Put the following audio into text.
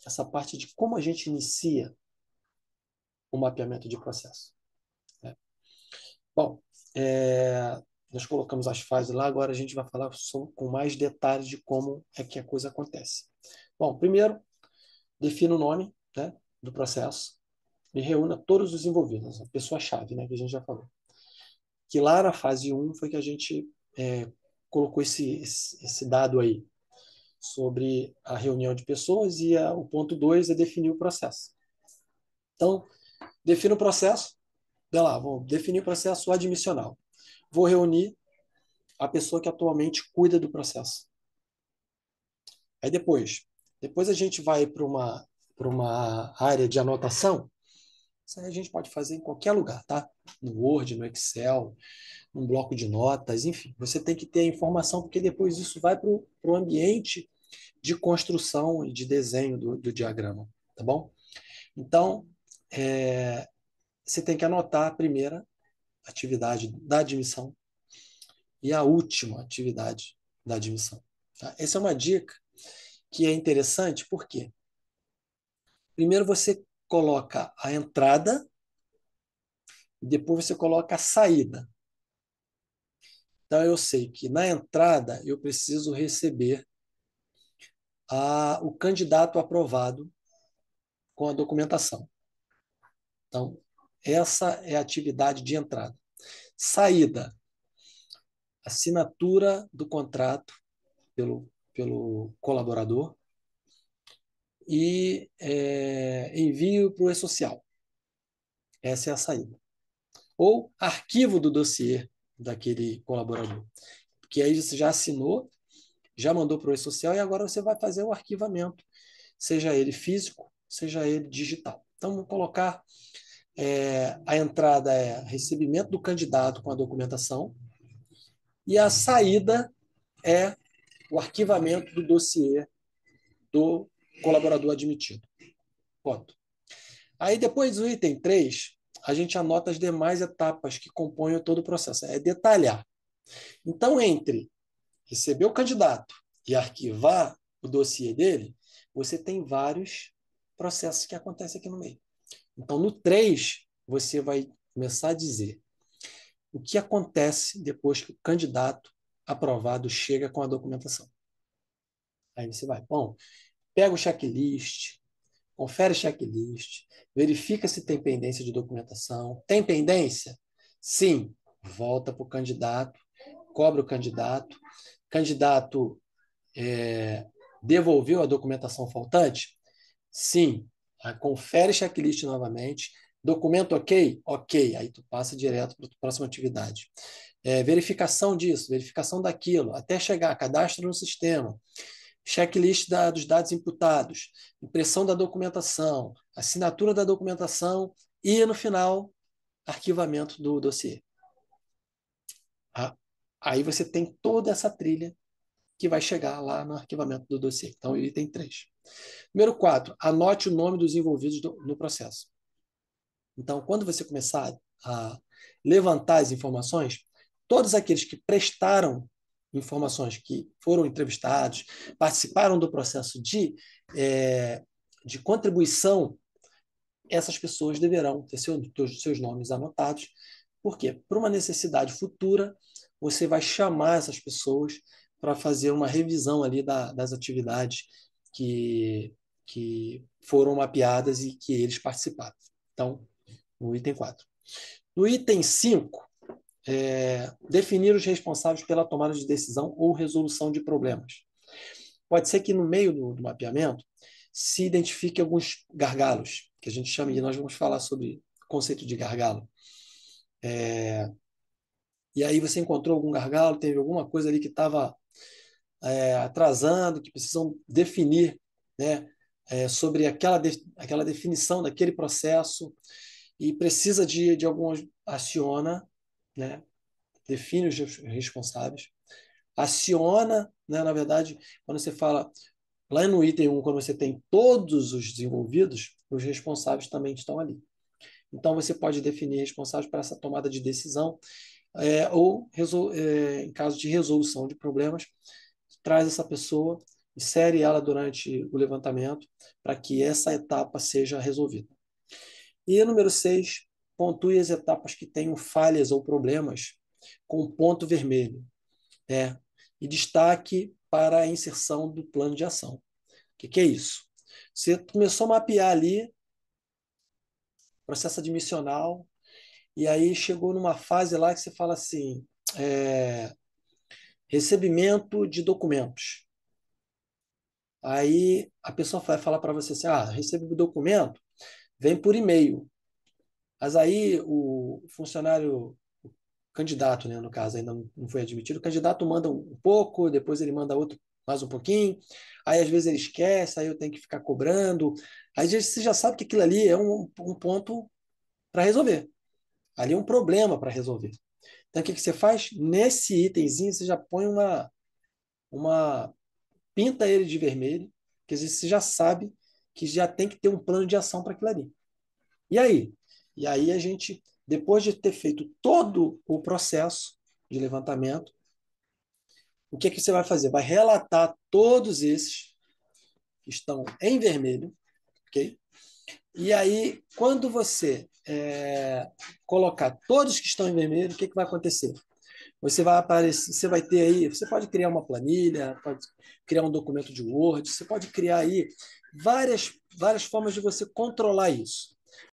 essa parte de como a gente inicia o mapeamento de processo, né? Bom, nós colocamos as fases lá, agora a gente vai falar com mais detalhes de como é que a coisa acontece. Bom, primeiro, defina o nome, né, do processo e reúna todos os envolvidos, a pessoa-chave, né, que a gente já falou. Que lá na fase um foi que a gente colocou esse dado aí sobre a reunião de pessoas e o ponto 2 é definir o processo. Então, defina o processo, vai lá, vou definir o processo admissional. Vou reunir a pessoa que atualmente cuida do processo. Aí depois a gente vai para uma área de anotação. Isso aí a gente pode fazer em qualquer lugar, tá? No Word, no Excel, num bloco de notas, enfim. Você tem que ter a informação, porque depois isso vai para o ambiente de construção e de desenho do diagrama, tá bom? Então, você tem que anotar a primeira atividade da admissão e a última atividade da admissão. Tá? Essa é uma dica que é interessante, porque primeiro você coloca a entrada e depois você coloca a saída. Então eu sei que na entrada eu preciso receber o candidato aprovado com a documentação. Então, essa é a atividade de entrada. Saída, assinatura do contrato pelo colaborador e envio para o e-social. Essa é a saída. Ou arquivo do dossiê daquele colaborador. Porque aí você já assinou, já mandou para o e-social e agora você vai fazer o arquivamento, seja ele físico, seja ele digital. Então, vamos colocar a entrada é recebimento do candidato com a documentação e a saída é o arquivamento do dossiê do colaborador admitido. Ponto. Aí, depois do item 3, a gente anota as demais etapas que compõem todo o processo. É detalhar. Então, entre receber o candidato e arquivar o dossiê dele, você tem vários processos que acontecem aqui no meio. Então, no 3, você vai começar a dizer o que acontece depois que o candidato aprovado chega com a documentação. Aí você vai, bom, pega o checklist, confere o checklist, verifica se tem pendência de documentação. Tem pendência? Sim. Volta para o candidato, cobra o candidato. Candidato devolveu a documentação faltante? Sim. Aí confere checklist novamente. Documento ok? Ok. Aí tu passa direto para a próxima atividade. Verificação disso, verificação daquilo, até chegar, cadastro no sistema, checklist dos dados imputados, impressão da documentação, assinatura da documentação e, no final, arquivamento do dossiê. Aí você tem toda essa trilha que vai chegar lá no arquivamento do dossiê. Então, item 3. Número 4, anote o nome dos envolvidos no processo. Então, quando você começar a levantar as informações, todos aqueles que prestaram informações, que foram entrevistados, participaram do processo de contribuição, essas pessoas deverão ter seus nomes anotados. Por quê? Por uma necessidade futura, você vai chamar essas pessoas para fazer uma revisão ali das atividades que foram mapeadas e que eles participaram. Então, no item 4. No item 5, definir os responsáveis pela tomada de decisão ou resolução de problemas. Pode ser que no meio do mapeamento se identifique alguns gargalos, que a gente chama, e nós vamos falar sobre o conceito de gargalo. E aí você encontrou algum gargalo, teve alguma coisa ali que estava atrasando, que precisam definir, né, sobre aquela definição daquele processo, e precisa de alguns, aciona, né, define os responsáveis, aciona, né, na verdade, quando você fala lá no item 1, quando você tem todos os desenvolvidos, os responsáveis também estão ali. Então, você pode definir responsáveis para essa tomada de decisão, ou em caso de resolução de problemas, traz essa pessoa, insere ela durante o levantamento para que essa etapa seja resolvida. E número 6, pontue as etapas que tenham falhas ou problemas com ponto vermelho. E destaque para a inserção do plano de ação. O que é isso? Você começou a mapear ali processo admissional, e aí chegou numa fase lá que você fala assim, recebimento de documentos. Aí a pessoa vai falar para você assim, recebe o documento, vem por e-mail. Mas aí o funcionário, o candidato, né, no caso, ainda não foi admitido, o candidato manda um pouco, depois ele manda outro mais um pouquinho, aí às vezes ele esquece, aí eu tenho que ficar cobrando. Aí às vezes você já sabe que aquilo ali é um ponto para resolver. Ali é um problema para resolver. Então, o que você faz? Nesse itemzinho, você já põe uma pinta ele de vermelho, que às vezes você já sabe que já tem que ter um plano de ação para aquilo ali. E aí? E aí a gente, depois de ter feito todo o processo de levantamento, o que você vai fazer? Vai relatar todos esses que estão em vermelho, ok? E aí, quando você colocar todos que estão em vermelho, o que vai acontecer? Você vai aparecer, você vai ter aí, você pode criar uma planilha, pode criar um documento de Word, você pode criar aí várias formas de você controlar isso.